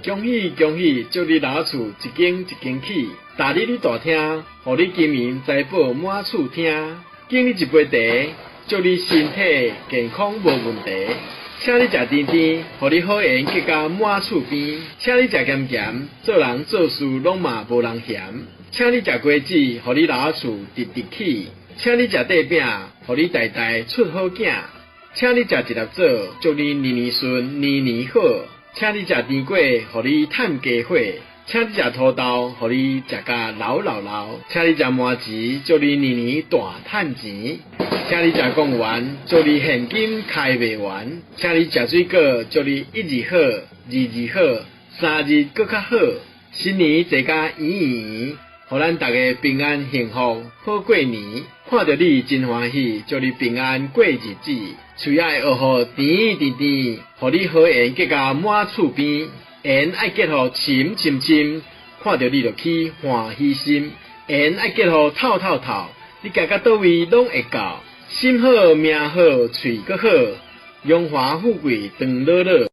恭喜恭喜，祝你老厝一间一间起，大日你大厅，互你金银财宝满厝厅。敬你一杯茶，祝你身体健康无问题。请你食甜甜，互你好缘结到满厝边。请你食咸咸，做人做事拢嘛无人嫌。请你食果子，互你老厝直直起。请你食块饼，互你代代出好囝。请你食一粒枣，祝你年年顺，年年好。请你食甜粿，互你趁家伙；请你食土豆，互你食甲老。请你食麻糍，祝你年年大趁钱。请你食公园，祝你现金开袂完。请你食水果，祝你一日好，二日好，三日搁较好。新年坐甲圆圆，互咱大家平安幸福好过年。看到你真欢喜，祝你平安过日子。厝仔的蚵仔甜甜甜，互你好缘结到满厝边。缘爱结互深深深，看到你就起欢喜心。缘爱结互透透透，你行到倒位拢会到。心好命好，喙阁好，荣华富贵长老老。